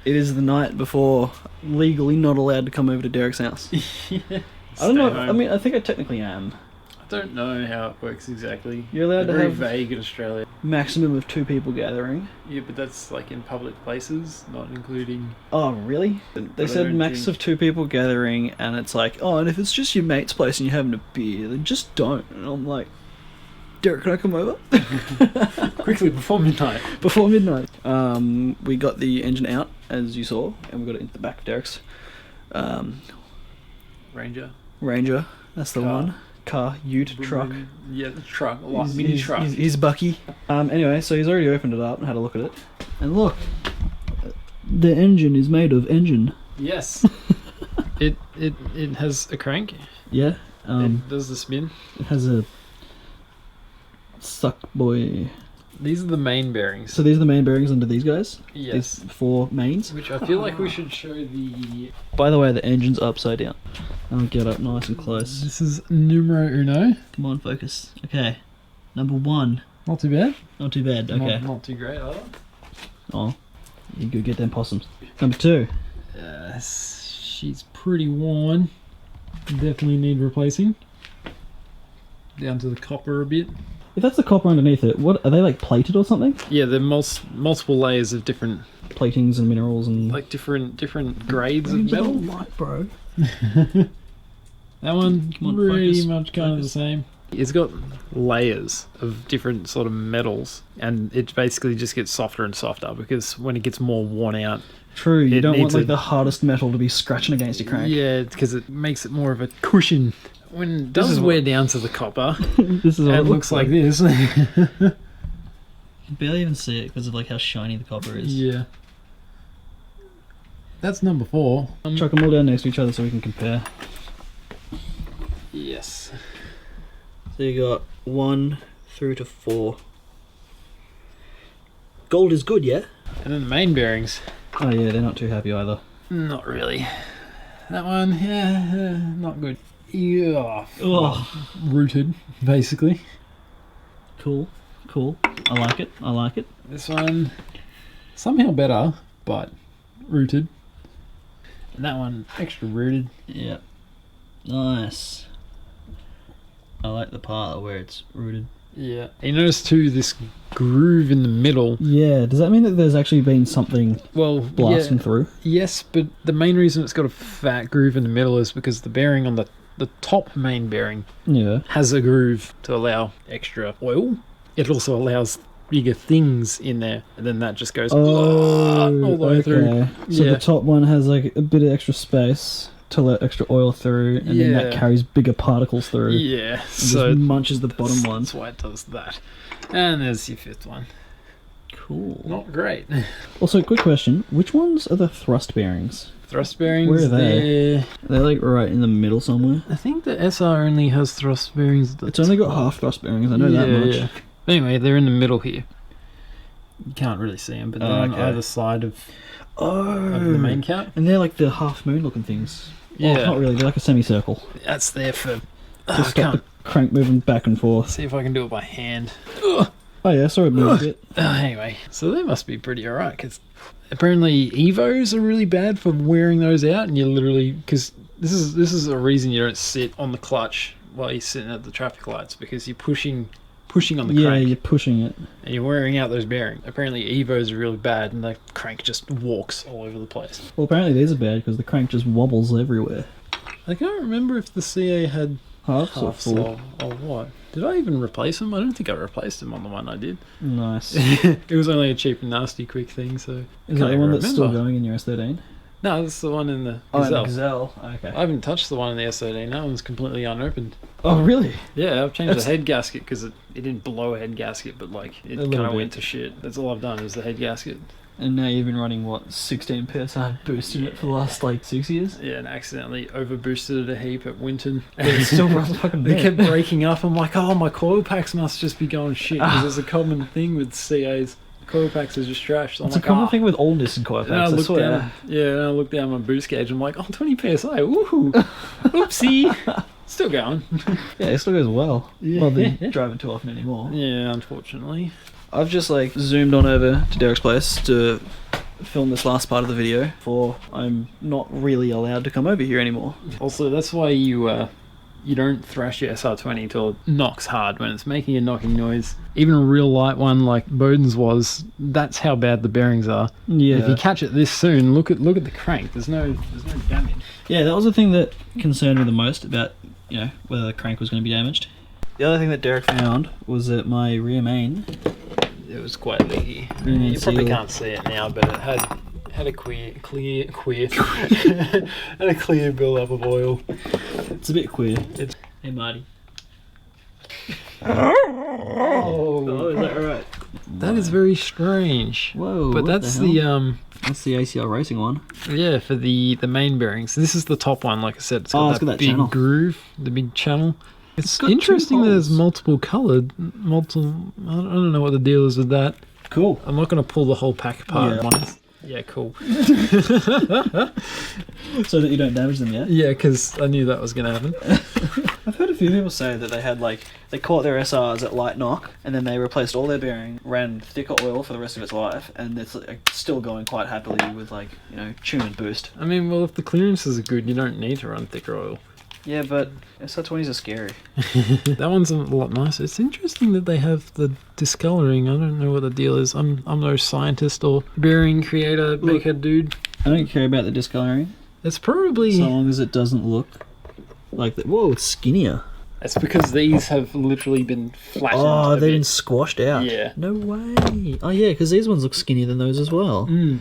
It is the night before legally not allowed to come over to Derek's house. Yeah. I don't know. Stay I home. mean, I think I technically am. I don't know how it works exactly. You're allowed to Very have vague in Australia. maximum of 2 people gathering. Yeah, but that's like in public places, not including. Oh, really? They I said don't max think- of 2 people gathering, and it's like, oh, and if it's just your mate's place and you're having a beer, then just don't. And I'm like, Derek, can I come over? Quickly before midnight. Before midnight. We got the engine out, as you saw, and we got it into the back of Derek's Ranger. That's the Car. one. Car, ute, truck. Yeah, the truck. A lot, mini truck. He's Bucky. Anyway, so he's already opened it up and had a look at it. And look, the engine is made of engine. Yes. it has a crank. Yeah. It does the spin. It has a suck boy. These are the main bearings. So these are the main bearings under these guys? Yes. These 4 mains? Which I feel like we should show the... By the way, the engine's upside down. I'll get up nice and close. This is numero uno. Come on, focus. Okay. Number 1. Not too bad. Not too bad, okay. Not too great either. Oh, you go get them possums. Number 2. She's pretty worn. Definitely need replacing. Down to the copper a bit. If that's the copper underneath it, what are they, like plated or something? Yeah, they're multiple layers of different, Platings and minerals and... like different grades of metal. Light, bro. That one Come on, pretty focus, much kind of the focus. same. It's got layers of different sort of metals, and it basically just gets softer and softer because when it gets more worn out. True, you It don't want needs like a- the hardest metal to be scratching against your crank. Yeah, because it makes it more of a cushion. When it does is wear down to the copper, This is what it looks like this. You can barely even see it because of like how shiny the copper is. Yeah. That's number 4. Chuck them all down next to each other so we can compare. Yes. So you got 1 through to 4. Gold is good, yeah? And then the main bearings. Oh yeah, they're not too happy either. Not really. That one, yeah, not good. Yeah. Oh, Rooted, basically. cool. I like it. This one, somehow better, but rooted. And that one, extra rooted. Yeah. Nice. I like the part where it's rooted. Yeah. You notice too this groove in the middle. Yeah, does that mean that there's actually been something Well, blasting through? Yes, but the main reason it's got a fat groove in the middle is because the bearing on the top main bearing Yeah. has a groove to allow extra oil. It also allows bigger things in there, and then that just goes all the way through. So Yeah. the top one has like a bit of extra space to let extra oil through, and then that Yeah. carries bigger particles through. Yeah, And so just munches the bottom one. that's why it does that. And there's your 5th one. Cool. Not great. Also, quick question: which ones are the thrust bearings? Thrust bearings. Where are they? there. They're like right in the middle somewhere. I think the SR only has thrust bearings. At the It's only got top. half thrust bearings. I know that Yeah, much. yeah. Anyway, they're in the middle here. You can't really see them, but they're on okay. either side of Oh, the main cap. and they're like the half moon looking things. Yeah. Well, not really. They're like a semicircle. That's there for. To I stop can't the crank moving back and forth. see if I can do it by hand. Oh yeah, I saw it move a bit. Anyway, so they must be pretty alright because apparently Evos are really bad for wearing those out, and you literally because this is a reason you don't sit on the clutch while you're sitting at the traffic lights because you're pushing on the Yeah, crank you're pushing it. and you're wearing out those bearings. Apparently Evos are really bad, and the crank just walks all over the place. Well, apparently these are bad because the crank just wobbles everywhere. I can't remember if the CA had Half or half full. or what. Did I even replace them? I don't think I replaced them on the one I did. Nice. It was only a cheap and nasty quick thing, so Is that can't the even one that's still remember. going in your S13? No, that's the one in the Oh, Gazelle. Gazelle. Okay. I haven't touched the one in the S13. That one's completely unopened. Oh, really? Yeah, I've changed That's- the head gasket because it didn't blow a head gasket, but like it little kind of bit. went to shit. That's all I've done is the head gasket. And now you've been running, what, 16 PSI boost in it for the last, like, 6 years? Yeah, and accidentally over boosted it a heap at Winton. But it still runs fucking They bad. kept breaking up. I'm like, oh, my coil packs must just be going shit because it's a common thing with CAs. Coil packs are just trash. So I'm It's a like, common "Ah." thing with all Nissan coil And I packs, I looked swear. down, and I looked down my boost gauge. I'm like, oh, 20 psi. Woohoo! Oopsie. Still going. Yeah, it still goes well. Yeah. Well, they don't drive it too often anymore. Yeah, unfortunately. I've just, like, zoomed on over to Derek's place to film this last part of the video, for I'm not really allowed to come over here anymore. Also, that's why you don't thrash your SR20 till it knocks hard when it's making a knocking noise. Even a real light one like Bowden's was, that's how bad the bearings are. Yeah. If you catch it this soon, look at the crank. There's no damage. Yeah, that was the thing that concerned me the most about, whether the crank was going to be damaged. The other thing that Derek found was that my rear main... It was quite leaky. Mm, You probably seal. can't see it now, but it had a clear had a clear build up of oil. It's a bit queer. Hey, Marty. Oh, is that right? that is very strange. Whoa, But what that's the hell? the That's the ACL racing one. yeah, for the main bearings. This is the top one, like I said. It's got, It's got that big channel. groove, the big channel. It's got two interesting that there's holes. multiple coloured, I don't know what the deal is with that. Cool. I'm not going to pull the whole pack apart Yeah. at once. Yeah, cool. So that you don't damage them yet. Yeah, because I knew that was going to happen. I've heard a few people say that they had they caught their SRs at light knock, and then they replaced all their bearing, ran thicker oil for the rest of its life, and it's still going quite happily with tune and boost. I mean, well, if the clearances are good, you don't need to run thicker oil. Yeah, but SR20s are scary. That one's a lot nicer. It's interesting that they have the discoloring. I don't know what the deal is. I'm no scientist or bearing creator maker dude. I don't care about the discoloring, It's probably... so long as it doesn't look like that. Whoa, it's skinnier. It's because these have literally been flattened. Oh, a they've bit. been squashed out. Yeah. No way. Oh yeah, because these ones look skinnier than those as well. Mm.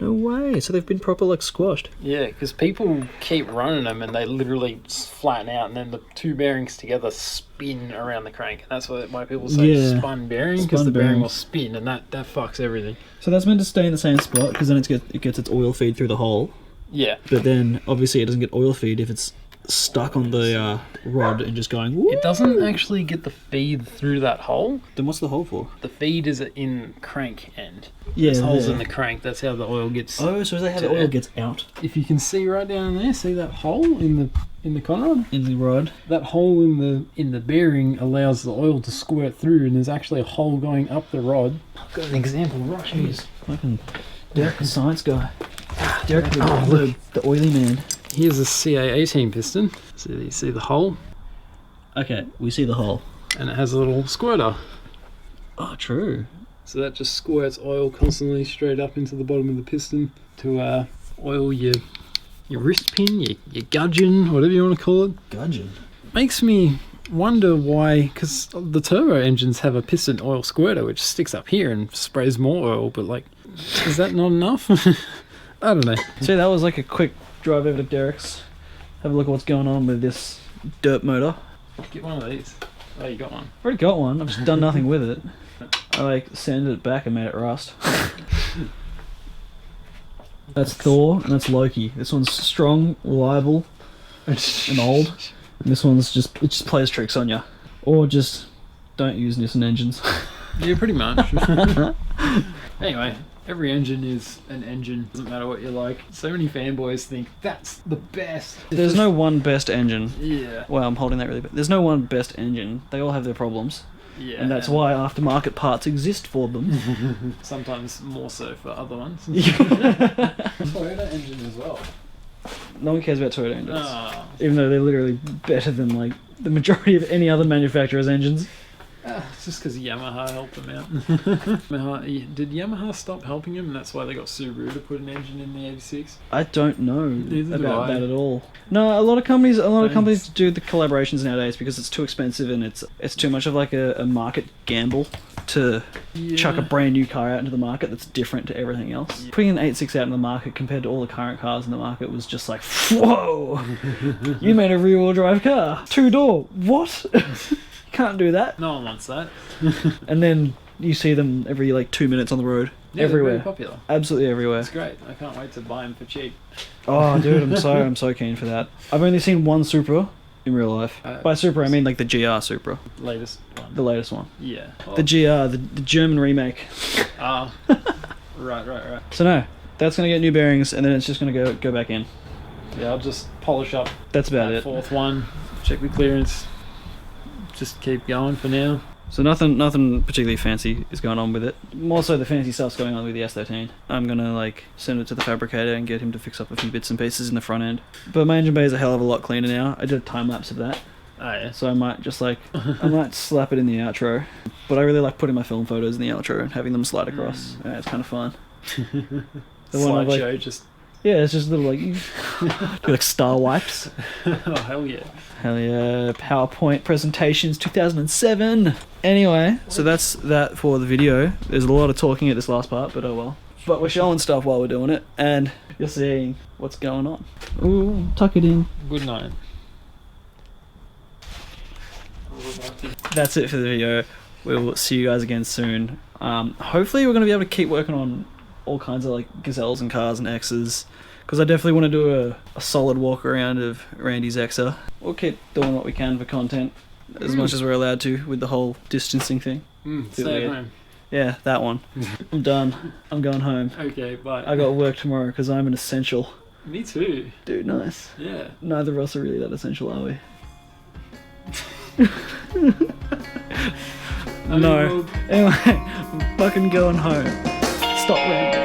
No way. So they've been proper squashed. Yeah, because people keep running them and they literally flatten out, and then the two bearings together spin around the crank. And that's why people say Yeah. spun bearing, because Spun the bearing bearing. will spin, and that fucks everything. So that's meant to stay in the same spot because then it gets its oil feed through the hole. Yeah. But then obviously it doesn't get oil feed if it's stuck on the rod and just going. Woo! It doesn't actually get the feed through that hole. Then what's the hole for? The feed is in crank end. Yeah. There's holes there. in the crank. That's how the oil gets. Oh, so is that how the to- oil gets out If you can see right down there, see that hole in the conrod? in the rod? That hole in the bearing allows the oil to squirt through, and there's actually a hole going up the rod. I've got an example right here. Jeez, fucking Derek, the science guy. Derek, Oh, the oily man. Here's a CA18 piston. So you see the hole, Okay, we see the hole. and it has a little squirter. Oh, true. So that just squirts oil constantly straight up into the bottom of the piston to oil your wrist pin, your gudgeon, whatever you want to call it. Gudgeon. Makes me wonder why, because the turbo engines have a piston oil squirter which sticks up here and sprays more oil, but is that not enough? I don't know. So that was a quick drive over to Derek's. Have a look at what's going on with this dirt motor. Get one of these. Oh, you got one. I've already got one. I've just done nothing with it. I sanded it back and made it rust. That's Thor and that's Loki. This one's strong, reliable, and old. And this one's it just plays tricks on you. Or just don't use Nissan engines. Yeah, pretty much. Anyway, every engine is an engine. Doesn't matter what you like. So many fanboys think that's the best. There's no one best engine. Yeah. Well, I'm holding that really bad. There's no one best engine. They all have their problems. Yeah. And that's why aftermarket parts exist for them. Sometimes more so for other ones. No Toyota engine as well. one cares about Toyota engines. Oh. Even though they're literally better than the majority of any other manufacturer's engines. It's just because Yamaha helped them out. Did Yamaha stop helping them, and that's why they got Subaru to put an engine in the 86? I don't know Neither do about I. that at all. No, a lot of companies Thanks. do the collaborations nowadays because it's too expensive and it's too much of a market gamble to chuck a brand new car out into the market that's different to everything else. Yeah. Putting an 86 out in the market compared to all the current cars in the market was just like, whoa! You made a rear-wheel drive car, 2-door. What? Can't do that. No one wants that. And then you see them every 2 minutes on the road. Yeah, everywhere. They're very popular. Absolutely everywhere. It's great. I can't wait to buy them for cheap. Oh, dude, I'm so keen for that. I've only seen one Supra in real life. By Supra, I mean the GR Supra, Latest one. the latest one. Yeah. The GR, the German remake. Ah. Right. So no, that's gonna get new bearings, and then it's just gonna go back in. Yeah, I'll just polish up That's about that it. fourth one, check the clearance, just keep going for now. So nothing particularly fancy is going on with it. More so the fancy stuff's going on with the S13. I'm gonna like send it to the fabricator and get him to fix up a few bits and pieces in the front end. But my engine bay is a hell of a lot cleaner now. I did a time lapse of that. Oh yeah. So I might just like, I might slap it in the outro. But I really like putting my film photos in the outro and having them slide across. Yeah, it's kind of fun. The one of, like, Slideshow, just yeah, it's just little like, do like star wipes. oh hell yeah. Hell yeah, PowerPoint presentations 2007. Anyway, so that's that for the video. There's a lot of talking at this last part, but oh well. But we're showing stuff while we're doing it, and you're seeing what's going on. Ooh, tuck it in. Good night. That's it for the video. We will see you guys again soon. Hopefully we're going to be able to keep working on all kinds of like gazelles and cars and X's, because I definitely want to do a solid walk around of Randy's Xer. We'll keep doing what we can for content as much as we're allowed to with the whole distancing thing. Stay at home. Yeah, that one. I'm done. I'm going home. Okay, bye. I got work tomorrow because I'm an essential. Me too. Dude, nice. Yeah. Neither of us are really that essential, are we? No. Anyway, I'm fucking going home. Stop ranting.